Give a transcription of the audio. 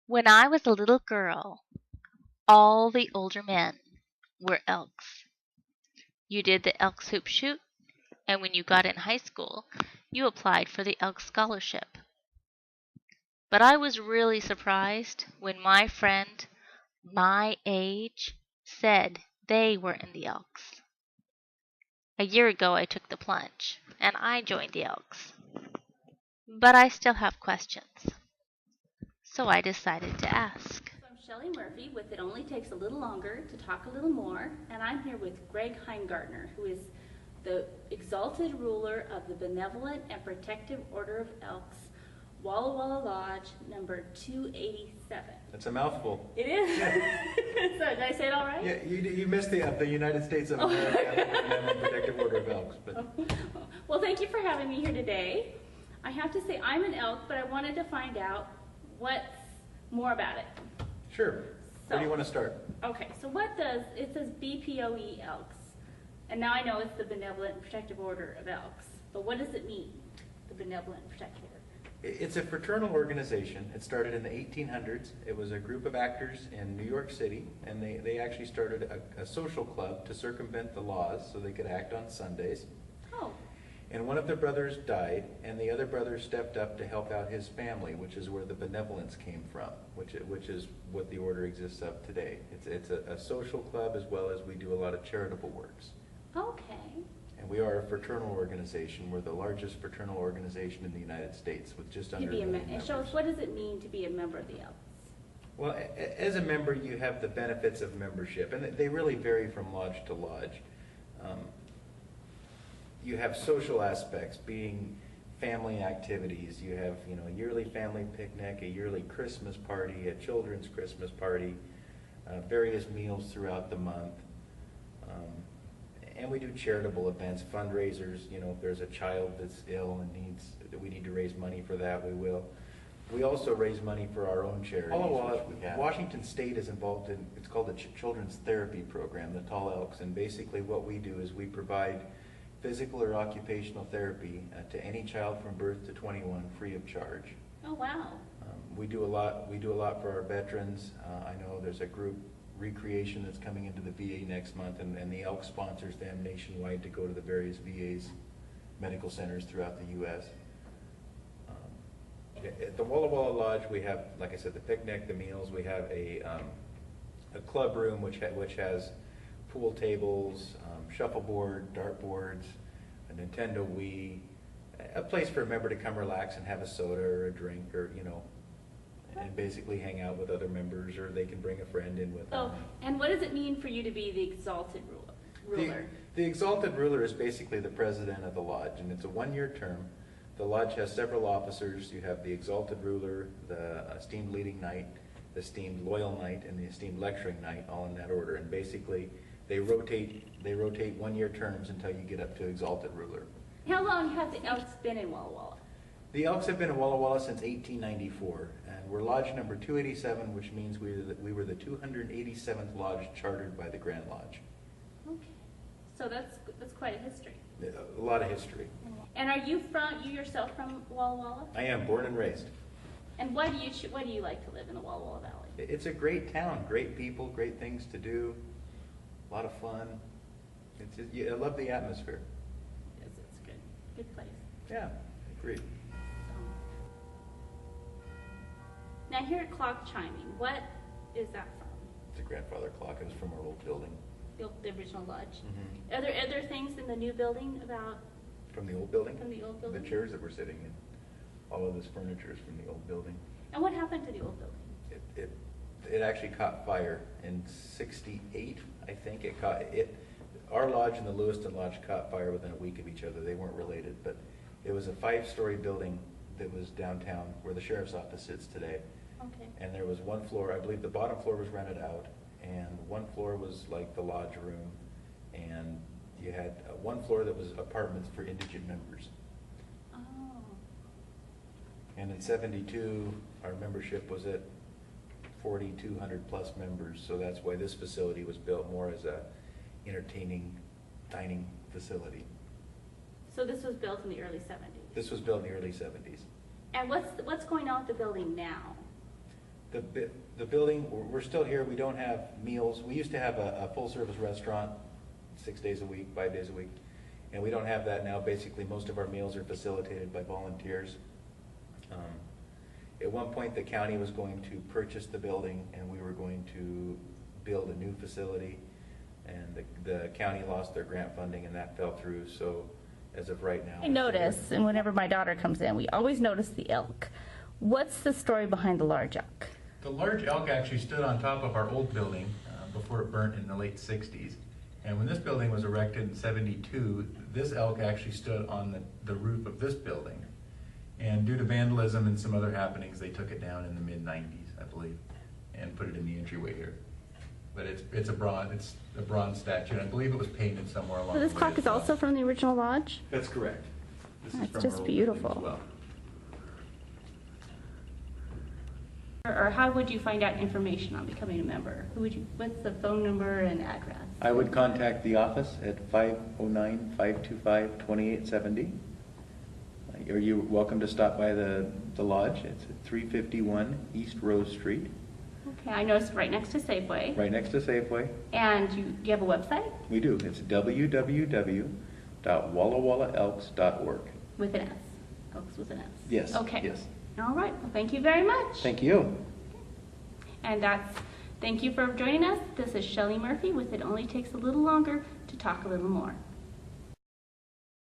When I was a little girl, all the older men were elks. You did the Elks Hoop Shoot, and when you got in high school, you applied for the Elks Scholarship. But I was really surprised when my friend, my age, said they were in the Elks. A year ago, I took the plunge, and I joined the Elks. But I still have questions, so I decided to ask. So I'm Shelley Murphy with It Only Takes a Little Longer to talk a little more, and I'm here with Greg Heimgartner, who is the exalted ruler of the Benevolent and Protective Order of Elks, Walla Walla Lodge, number 287. That's a mouthful. It is? So, did I say it all right? Yeah, you missed the United States of America and Protective Order of Elks. But. Well, thank you for having me here today. I have to say I'm an elk, but I wanted to find out what's more about it. Sure. So, where do you want to start? Okay, so it says BPOE Elks, and now I know it's the Benevolent and Protective Order of Elks, but what does it mean, the Benevolent and Protective Order? It's a fraternal organization. It started in the 1800s. It was a group of actors in New York City, and they actually started a social club to circumvent the laws so they could act on Sundays. Oh. And one of their brothers died, and the other brother stepped up to help out his family, which is where the benevolence came from, which is what the order exists of today. It's a social club as well as we do a lot of charitable works. Okay. And we are a fraternal organization. We're the largest fraternal organization in the United States with just under 1 million members. Show us, what does it mean to be a member of the Elks? Well, as a member, you have the benefits of membership, and they really vary from lodge to lodge. You have social aspects, being family activities. You have, a yearly family picnic, a yearly Christmas party, a children's Christmas party, various meals throughout the month. And we do charitable events, fundraisers. If there's a child that's ill and we need to raise money for that, we will. We also raise money for our own charities. Washington State is involved in, it's called the Children's Therapy Program, the Tall Elks, and basically what we do is we provide physical or occupational therapy to any child from birth to 21 free of charge. Oh, wow. We do a lot for our veterans. I know there's a group recreation that's coming into the VA next month, and the Elk sponsors them nationwide to go to the various VA's medical centers throughout the U.S. At the Walla Walla Lodge, we have, like I said, the picnic, the meals. We have a club room which has pool tables, shuffleboard, dartboards, a Nintendo Wii, a place for a member to come relax and have a soda or a drink, or and basically hang out with other members, or they can bring a friend in with them. Oh, and what does it mean for you to be the exalted ruler? The exalted ruler is basically the president of the lodge, and it's a one-year term. The lodge has several officers. You have the exalted ruler, the esteemed leading knight, the esteemed loyal knight, and the esteemed lecturing knight, all in that order. And basically, they rotate one-year terms until you get up to exalted ruler. How long have the Elks been in Walla Walla? The Elks have been in Walla Walla since 1894, and we're lodge number 287, which means we were the 287th lodge chartered by the Grand Lodge. Okay, so that's quite a history. A lot of history. And are you yourself from Walla Walla? I am, born and raised. And why do you like to live in the Walla Walla Valley? It's a great town, great people, great things to do, a lot of fun. I love the atmosphere. Yes, it's a good place. Yeah, I agree. Now I hear a clock chiming. What is that from? It's a grandfather clock. It was from our old building. The original lodge. Mm-hmm. Are there other things in the new building about? From the old building? From the old building? The chairs that we're sitting in. All of this furniture is from the old building. And what happened to the old building? It actually caught fire in '68, I think. Our lodge and the Lewiston Lodge caught fire within a week of each other. They weren't related, but it was a 5-story building that was downtown where the sheriff's office sits today. Okay. And there was one floor, I believe the bottom floor was rented out, and one floor was like the lodge room, and you had one floor that was apartments for indigent members. Oh. And in '72, our membership was at 4,200 plus members, so that's why this facility was built more as a entertaining dining facility. So this was built in the early 70s? This was built in the early 70s. And what's going on with the building now? The building, we're still here, we don't have meals. We used to have a full-service restaurant 6 days a week, 5 days a week, and we don't have that now. Basically, most of our meals are facilitated by volunteers. At one point, the county was going to purchase the building, and we were going to build a new facility, and the county lost their grant funding, and that fell through, so as of right now. I notice, and whenever my daughter comes in, we always notice the elk. What's the story behind the large elk? The large elk actually stood on top of our old building before it burnt in the late 60s. And when this building was erected in 72, this elk actually stood on the roof of this building. And due to vandalism and some other happenings, they took it down in the mid-90s, I believe, and put it in the entryway here. But it's a bronze statue, and I believe it was painted somewhere along So the way. this clock is also from the original lodge? That's correct. This is That's from just our old building beautiful. as well. Or how would you find out information on becoming a member? What's the phone number and address? I would contact the office at 509-525-2870. Or you're welcome to stop by the lodge. It's at 351 East Rose Street. Okay, I noticed right next to Safeway. Right next to Safeway. And do you have a website? We do. It's www.wallawallaelks.org. With an S. Elks with an S. Yes. Okay. Yes. All right. Well, thank you very much. Thank you. And thank you for joining us. This is Shelley Murphy with It Only Takes a Little Longer to Talk a Little More.